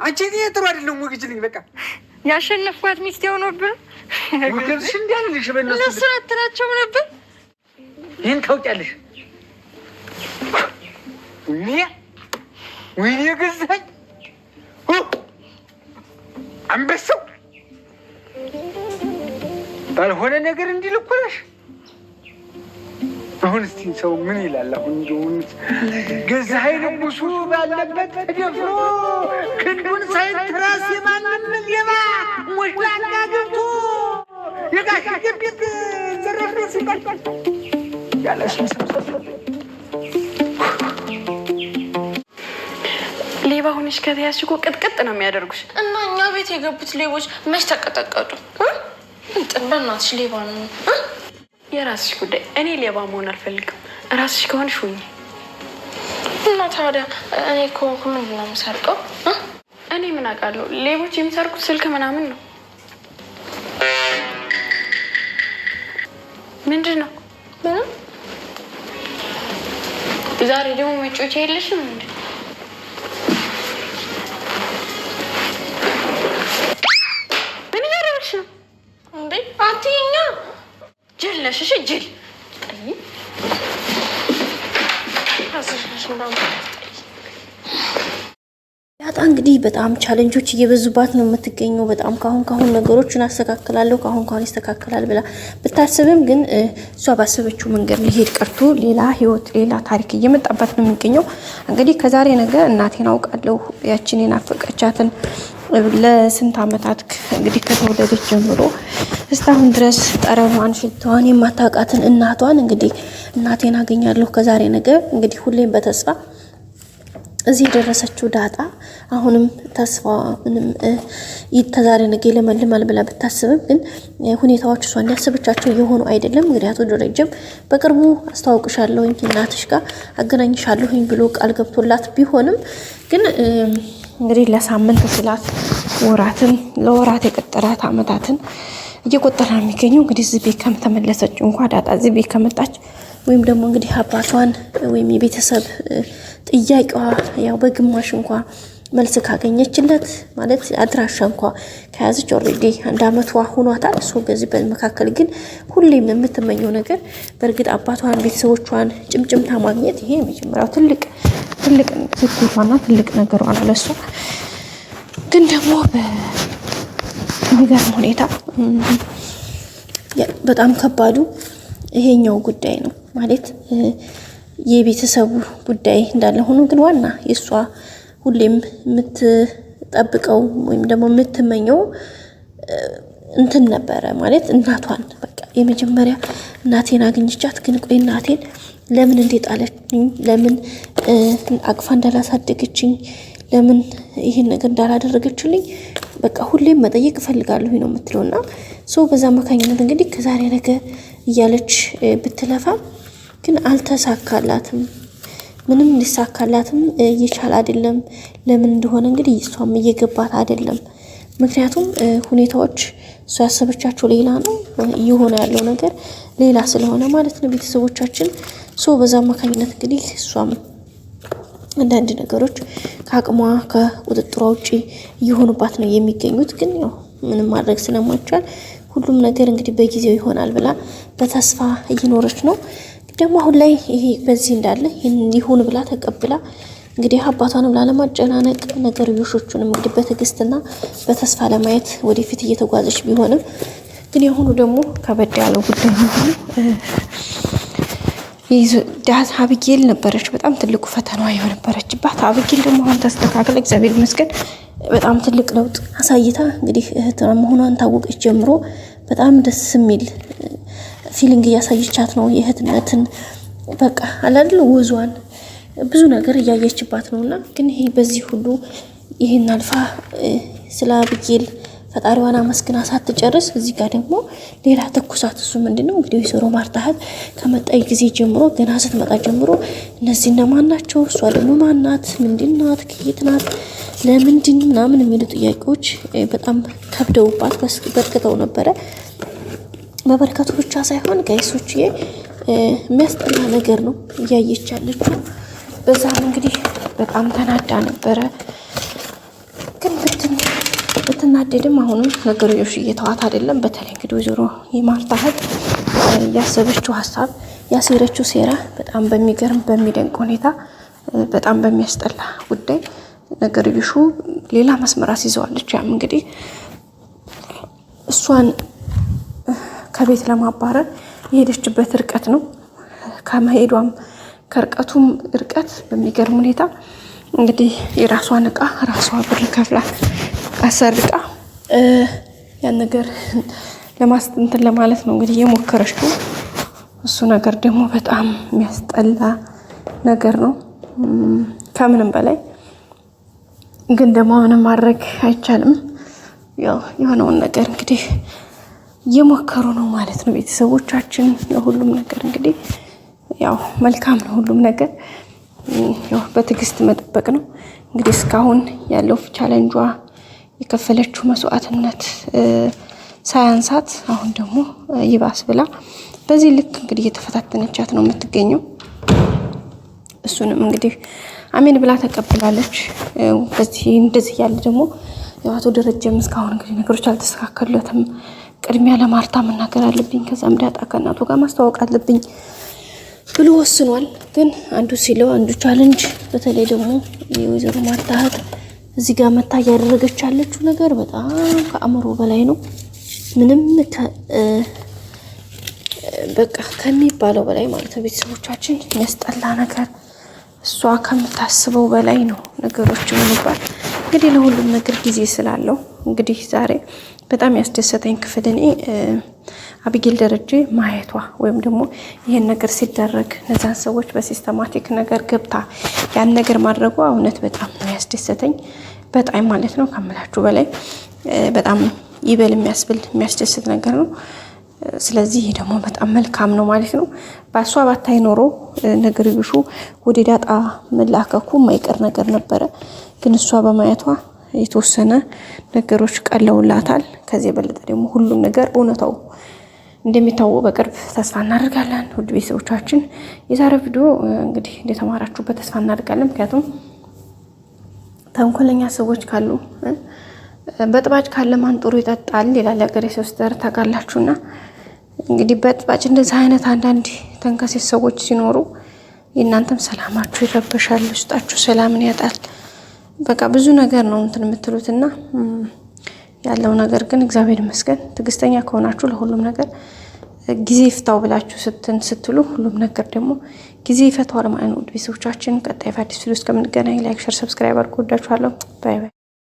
አንቺ ጥሩ አይደለም ወግጅልኝ በቃ ያሸነፍኳት ሚስት ሆኖብን ወግጅሽ እንዲያልልሽ በእነሱ ለስራትናቸው ነበር ይሄን ታውቂያለሽ ወይኔ ገዛኝ አንበሳው ባልሆነ ነገር እንዲልኩልሽ አሁን እስቲ ሰው ምን ይላል? አሁን እንደውን ገዛኸኝ ንጉሱ ባለበት ተደፍሮ ክንዱን ሳይትራስ የማንም ሌባ ሞሽላና ገብቶ የጋሽ ግቢት ዘረፍ ሲባል ያለሽ ሌባ ሆነሽ ከተያዝሽ እኮ ቅጥቅጥ ነው የሚያደርጉሽ። እና እኛ ቤት የገቡት ሌቦች መች ተቀጠቀጡ? በእናትሽ ሌባ ነው። የራስሽ ጉዳይ። እኔ ሌባ መሆን አልፈልግም። ራስሽ ከሆንሽ ሁኚ። እና ታዲያ እኔ ከሆንኩ ምንድን ነው የምሰርቀው? እኔ ምን አውቃለሁ? ሌቦች የሚሰርቁት ስልክ ምናምን ነው። ምንድን ነው? ምንም። ዛሬ ደግሞ መጮቻ የለሽም እንዴ? ምን እያደረግሽ ነው እንዴ? አትይኛ ጅል ነሽ። እሺ ጅል ዳጣ እንግዲህ በጣም ቻሌንጆች እየበዙባት ነው የምትገኘው። በጣም ካሁን ነገሮችን አስተካክላለሁ ካሁን ይስተካከላል ብላ ብታስብም ግን እሷ ባሰበችው መንገድ ሊሄድ ቀርቶ ሌላ ህይወት ሌላ ታሪክ እየመጣባት ነው የሚገኘው። እንግዲህ ከዛሬ ነገ እናቴን አውቃለሁ ያችን የናፈቀቻትን ለስንት አመታት እንግዲህ ከተወለደች ጀምሮ እስካሁን ድረስ ጠረኗን ሽታዋን የማታውቃትን እናቷን እንግዲህ እናቴን አገኛለሁ ከዛሬ ነገ እንግዲህ ሁሌም በተስፋ እዚህ የደረሰችው ዳጣ አሁንም ተስፋ ምንም ይተዛሬ ነገ ለመልማል ብላ ብታስብም ግን ሁኔታዎች እሷ እንዲያስበቻቸው የሆኑ አይደለም። ምክንያቱም ደረጀም በቅርቡ አስተዋውቅሻለሁኝ እናትሽ ጋር አገናኝሻለሁኝ ብሎ ቃል ገብቶላት ቢሆንም ግን እንግዲህ ለሳምንት ስላት ለወራት የቀጠራት አመታትን እየቆጠረ ነው የሚገኘው። እንግዲህ እዚህ ቤት ከተመለሰች እንኳን ዳጣ እዚህ ቤት ከመጣች ወይም ደግሞ እንግዲህ አባቷን ወይም የቤተሰብ ጥያቄዋ ያው በግማሽ እንኳን መልስ ካገኘችለት ማለት አድራሻ እንኳን ከያዘች ኦሬዲ 1 አመቷ ሆኗታል። እሱ በዚህ በመካከል ግን ሁሌም የምትመኘው ነገር በእርግጥ አባቷን ቤተሰቦቿን ጭምጭምታ ማግኘት ይሄ መጀመሪያው ትልቅ ስኬቷና ትልቅ ነገሯ ነው ለሷ። ግን ደግሞ በሚገርም ሁኔታ በጣም ከባዱ ይሄኛው ጉዳይ ነው ማለት የቤተሰቡ ጉዳይ እንዳለ ሆኖ ግን ዋና የሷ ሁሌም የምትጠብቀው ወይም ደግሞ የምትመኘው እንትን ነበረ ማለት እናቷን በቃ የመጀመሪያ እናቴን አግኝቻት ግን ቆይ እናቴን ለምን እንደጣለችኝ ለምን አቅፋ እንዳላሳደገችኝ ለምን ይሄን ነገር እንዳላደረገችልኝ በቃ ሁሌም መጠየቅ እፈልጋለሁ ነው የምትለውና በዛ መካኝነት እንግዲህ ከዛሬ ነገ እያለች ብትለፋ ግን አልተሳካላትም። ምንም ሊሳካላትም እየቻለ አይደለም። ለምን እንደሆነ እንግዲህ እሷም እየገባት አይደለም። ምክንያቱም ሁኔታዎች እሷ ያሰበቻቸው ሌላ ነው እየሆነ ያለው ነገር ሌላ ስለሆነ ማለት ነው ቤተሰቦቻችን በዛ መካኝነት እንግዲህ እሷም አንዳንድ ነገሮች ከአቅሟ ከቁጥጥሯ ውጪ እየሆኑባት ነው የሚገኙት። ግን ያው ምንም ማድረግ ስለማይቻል ሁሉም ነገር እንግዲህ በጊዜው ይሆናል ብላ በተስፋ እየኖረች ነው። ደግሞ አሁን ላይ ይሄ በዚህ እንዳለ ይሁን ብላ ተቀብላ እንግዲህ አባቷንም ላለማጨናነቅ ነገርዮሾቹንም እንግዲህ በትዕግስትና በተስፋ ለማየት ወደፊት እየተጓዘች ቢሆንም ግን የሆኑ ደግሞ ከበድ ያለው ጉዳይ ነው። ዳት አብጌል ነበረች በጣም ትልቁ ፈተናዋ የነበረችባት። አብጌል ደግሞ አሁን ተስተካክለ እግዚአብሔር ይመስገን በጣም ትልቅ ለውጥ አሳይታ እንግዲህ እህት መሆኗን ታወቀች ጀምሮ በጣም ደስ የሚል ፊሊንግ እያሳየቻት ነው። የእህትነትን በቃ አላደለ ወዟን ብዙ ነገር እያየችባት ነውና ግን ይሄ በዚህ ሁሉ ይሄን አልፋ ስለ አብጌል ፈጣሪዋን አመስግና ሳትጨርስ እዚህ ጋር ደግሞ ሌላ ተኩሳት። እሱ ምንድነው እንግዲህ ወይዘሮ ማርታ ከመጣይ ጊዜ ጀምሮ ገና ስትመጣ ጀምሮ እነዚህ እነማን ናቸው? እሷ ደግሞ ማናት? ምንድናት? ከየት ናት? ለምንድን ምናምን የሚሉ ጥያቄዎች በጣም ከብደውባት በርክተው ነበረ። በበርካቱ ብቻ ሳይሆን ጋይሶች የሚያስጠላ ነገር ነው እያየች ያለችው። በዛም እንግዲህ በጣም ተናዳ ነበረ። ግን ብትናደድም አሁንም ነገሮች እየተዋት አይደለም። በተለይ እንግዲህ ወይዘሮ የማርታ እህት ያሰበችው ሀሳብ ያሴረችው ሴራ በጣም በሚገርም በሚደንቅ ሁኔታ በጣም በሚያስጠላ ጉዳይ ነገርዮሹ ሌላ መስመር አስይዘዋለች። ያም እንግዲህ እሷን ከቤት ለማባረር የሄደችበት ርቀት ነው። ከመሄዷም ከርቀቱም ርቀት በሚገርም ሁኔታ እንግዲህ የራሷን እቃ ራሷ ብር ከፍላ አሰርቃ ያን ነገር ለማስተንተን ለማለት ነው እንግዲህ የሞከረችው። እሱ ነገር ደግሞ በጣም የሚያስጠላ ነገር ነው ከምንም በላይ። ግን ደግሞ ምንም ማድረግ አይቻልም። ያው የሆነውን ነገር እንግዲህ እየሞከሩ ነው ማለት ነው ቤተሰቦቻችን። ሁሉም ነገር እንግዲህ ያው መልካም ነው። ሁሉም ነገር ያው በትዕግስት መጠበቅ ነው። እንግዲህ እስካሁን ያለው ቻሌንጇ የከፈለችው መስዋዕትነት ሳያንሳት አሁን ደግሞ ይባስ ብላ በዚህ ልክ እንግዲህ እየተፈታተነቻት ነው የምትገኘው። እሱንም እንግዲህ አሜን ብላ ተቀብላለች። በዚህ እንደዚህ ያለ ደግሞ አቶ ደረጀም እስካሁን እንግዲህ ነገሮች አልተስተካከሉለትም። ቅድሚያ ለማርታ መናገር አለብኝ፣ ከዛም ዳጣ ከእናቱ ጋር ማስተዋወቅ አለብኝ ብሎ ወስኗል። ግን አንዱ ሲለው አንዱ ቻሌንጅ፣ በተለይ ደግሞ የወይዘሮ ማርታ እህት እዚህ ጋር መታ እያደረገች ያለችው ነገር በጣም ከአእምሮ በላይ ነው። ምንም በቃ ከሚባለው በላይ ማለት ነው ቤተሰቦቻችን። የሚያስጠላ ነገር እሷ ከምታስበው በላይ ነው ነገሮች ምንባል። እንግዲህ ለሁሉም ነገር ጊዜ ስላለው እንግዲህ ዛሬ በጣም ያስደሰተኝ ክፍል እኔ አቢጌል ደረጀ ማየቷ ወይም ደግሞ ይሄን ነገር ሲደረግ እነዛን ሰዎች በሲስተማቲክ ነገር ገብታ ያን ነገር ማድረጓ እውነት በጣም ነው ያስደሰተኝ። በጣም ማለት ነው ከምላችሁ በላይ በጣም ይበል የሚያስብል የሚያስደስት ነገር ነው። ስለዚህ ይሄ ደግሞ በጣም መልካም ነው ማለት ነው። ባሷ ባታይ ኖሮ ነገርዮሹ ወደ ዳጣ መላከኩ የማይቀር ነገር ነበረ። ግን እሷ በማየቷ የተወሰነ ነገሮች ቀለውላታል። ከዚህ የበለጠ ደግሞ ሁሉም ነገር እውነታው እንደሚታወቅ በቅርብ ተስፋ እናደርጋለን። ውድ ቤተሰቦቻችን የዛሬው ቪዲዮ እንግዲህ እንደተማራችሁበት ተስፋ እናደርጋለን። ምክንያቱም ተንኮለኛ ሰዎች ካሉ በጥባጭ ካለ ማን ጥሩ ይጠጣል ይላል ያገሬ ሰው ስተር ታውቃላችሁና እንግዲህ በጥባጭ እንደዚህ አይነት አንዳንድ ተንከሴት ሰዎች ሲኖሩ የእናንተም ሰላማችሁ ይረበሻል፣ ውስጣችሁ ሰላምን ያጣል። በቃ ብዙ ነገር ነው እንትን የምትሉትና ያለው ነገር ግን እግዚአብሔር ይመስገን ትዕግስተኛ ከሆናችሁ ለሁሉም ነገር ጊዜ ይፍታው ብላችሁ ስትሉ ሁሉም ነገር ደግሞ ጊዜ ይፈታዋል ማለት ነው። ቤተሰቦቻችን ቀጣይ አዲስ ቪዲዮ እስከምንገናኝ ላይክ፣ ሼር፣ ሰብስክራይብ አድርጉ። ወዳችኋለሁ። ባይ ባይ።